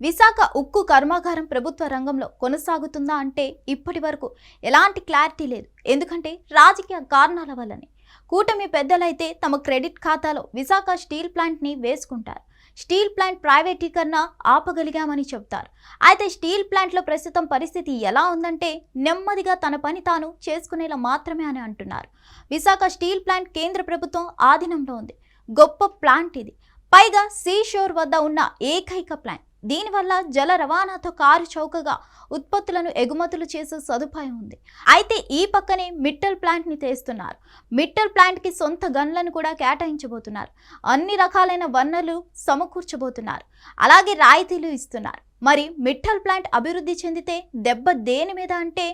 విశాఖ ఉక్కు కర్మాగారం ప్రభుత్వ రంగంలో కొనసాగుతుందా అంటే ఇప్పటి వరకు ఎలాంటి క్లారిటీ లేదు. ఎందుకంటే రాజకీయ కారణాల వల్లనే. కూటమి పెద్దలైతే తమ క్రెడిట్ ఖాతాలో విశాఖ స్టీల్ ప్లాంట్ని వేసుకుంటారు. స్టీల్ ప్లాంట్ ప్రైవేటీకరణ ఆపగలిగామని చెబుతారు. అయితే స్టీల్ ప్లాంట్లో ప్రస్తుతం పరిస్థితి ఎలా ఉందంటే నెమ్మదిగా తన పని తాను చేసుకునేలా మాత్రమే అని అంటున్నారు. విశాఖ స్టీల్ ప్లాంట్ కేంద్ర ప్రభుత్వం ఆధీనంలో ఉంది. గొప్ప ప్లాంట్ ఇది. పైగా సీ షోర్ వద్ద ఉన్న ఏకైక ప్లాంట్. దీనివల్ల జల రవాణాతో కారు చౌకగా ఉత్పత్తులను ఎగుమతులు చేసే సదుపాయం ఉంది. అయితే ఈ పక్కనే మిట్టల్ ప్లాంట్ని తెస్తున్నారు. మిట్టల్ ప్లాంట్కి సొంత గన్లను కూడా కేటాయించబోతున్నారు. అన్ని రకాలైన వనరులు సమకూర్చబోతున్నారు. అలాగే రాయితీలు ఇస్తున్నారు. మరి మిట్టల్ ప్లాంట్ అభివృద్ధి చెందితే దెబ్బ దేని మీద అంటే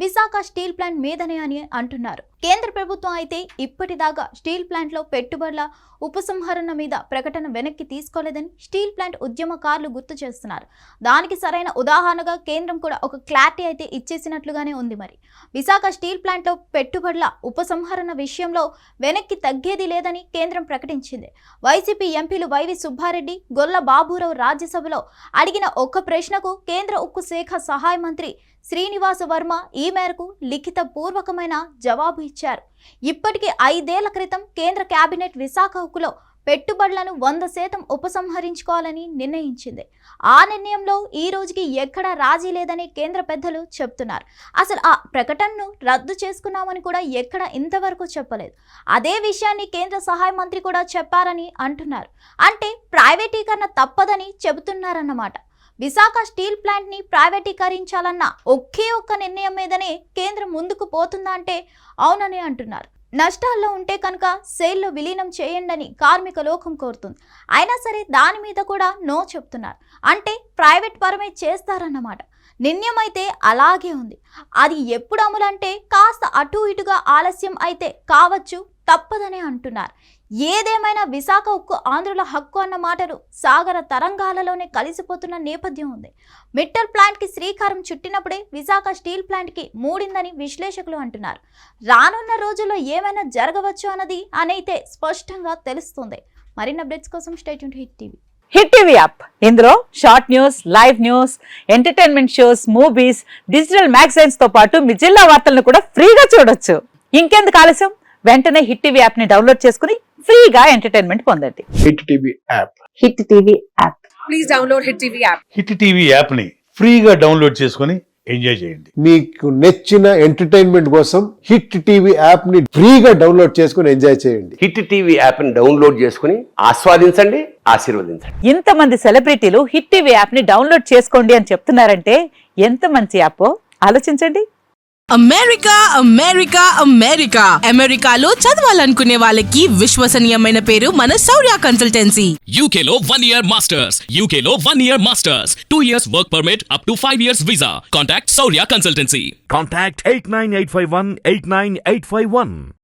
విశాఖ స్టీల్ ప్లాంట్ మీదనే అని అంటున్నారు. కేంద్ర ప్రభుత్వం అయితే ఇప్పటిదాకా స్టీల్ ప్లాంట్లో పెట్టుబడుల ఉపసంహరణ మీద ప్రకటన వెనక్కి తీసుకోలేదని స్టీల్ ప్లాంట్ ఉద్యమకారులు గుర్తు చేస్తున్నారు. దానికి సరైన ఉదాహరణగా కేంద్రం కూడా ఒక క్లారిటీ అయితే ఇచ్చేసినట్లుగానే ఉంది. మరి విశాఖ స్టీల్ ప్లాంట్లో పెట్టుబడుల ఉపసంహరణ విషయంలో వెనక్కి తగ్గేది లేదని కేంద్రం ప్రకటించింది. వైసీపీ ఎంపీలు వైవి సుబ్బారెడ్డి, గొల్ల బాబురావు రాజ్యసభలో అడిగిన ఒక ప్రశ్నకు కేంద్ర ఉక్కు శాఖ సహాయ మంత్రి శ్రీనివాస వర్మ ఈ మేరకు లిఖిత పూర్వకమైన జవాబు ఇచ్చారు. ఇప్పటికీ 5 ఏళ్ల క్రితం కేంద్ర కేబినెట్ విశాఖ ఉక్కులో పెట్టుబడులను 100% ఉపసంహరించుకోవాలని నిర్ణయించింది. ఆ నిర్ణయంలో ఈ రోజుకి ఎక్కడా రాజీ లేదని కేంద్ర పెద్దలు చెప్తున్నారు. అసలు ఆ ప్రకటనను రద్దు చేసుకున్నామని కూడా ఎక్కడ ఇంతవరకు చెప్పలేదు. అదే విషయాన్ని కేంద్ర సహాయ మంత్రి కూడా చెప్పారని అంటున్నారు. అంటే ప్రైవేటీకరణ తప్పదని చెబుతున్నారన్నమాట. విశాఖ స్టీల్ ప్లాంట్ని ప్రైవేటీకరించాలన్న ఒకే ఒక్క నిర్ణయం మీదనే కేంద్రం ముందుకు పోతుందా అంటే అవునని అంటున్నారు. నష్టాల్లో ఉంటే కనుక సేల్లో విలీనం చేయండి కార్మిక లోకం కోరుతుంది. అయినా సరే దాని మీద కూడా నో చెప్తున్నారు. అంటే ప్రైవేట్ పరమే చేస్తారన్నమాట. నిర్ణయం అయితే అలాగే ఉంది. అది ఎప్పుడు అమలంటే కాస్త అటు ఇటుగా ఆలస్యం అయితే కావచ్చు, తప్పదనే అంటున్నారు. ఏదేమైనా విశాఖ ఉక్కు ఆంధ్రుల హక్కు అన్న మాటలు సాగర తరంగాలలోనే కలిసిపోతున్న నేపథ్యం ఉంది. మిట్టల్ ప్లాంట్కి శ్రీకారం చుట్టినప్పుడే విశాఖ స్టీల్ ప్లాంట్కి మూడిందని విశ్లేషకులు అంటున్నారు. రానున్న రోజుల్లో ఏమైనా జరగవచ్చు అన్నది అనైతే స్పష్టంగా తెలుస్తుంది. మరిన్ని అప్డేట్స్ కోసం stay tuned hit TV. Hit TV app, ఇందులో short news, live news, entertainment shows, movies, digital magazines తో పాటు మీ జిల్లా వార్తలను కూడా ఫ్రీగా చూడొచ్చు. ఇంకెందుకు ఆలస్యం, వెంటనే హిట్ టీవీ యాప్ ని డౌన్లోడ్ చేసుకుని ఫ్రీగా ఎంటర్టైన్మెంట్ పొందండి. Hit TV app. Hit TV app. Please download hit TV app. Hit TV app ని ఫ్రీగా డౌన్లోడ్ చేసుకుని ఎంజాయ్ చేయండి. మీకు నచ్చిన ఎంటర్టైన్మెంట్ కోసం హిట్ టీవీ యాప్ ని ఫ్రీగా డౌన్లోడ్ చేసుకుని ఎంజాయ్ చేయండి. హిట్ టీవీ యాప్ ని డౌన్లోడ్ చేసుకుని ఆస్వాదించండి, ఆశీర్వదించండి. ఇంతమంది సెలబ్రిటీలు హిట్ టీవీ యాప్ ని డౌన్లోడ్ చేసుకోండి అని చెప్తున్నారంటే ఎంత మంచి యాప్ ఆలోచించండి. అమెరికా అమెరికా అమెరికా అమెరికాలో చదవాలనుకునే వాళ్ళకి విశ్వసనీయమైన పేరు మన శౌర్య కన్సల్టెన్సీ. UK లో 1 year masters. UK లో 1 year masters. 2 years work permit up to 5 years visa. Contact Shaurya Consultancy. Contact 89851 89851.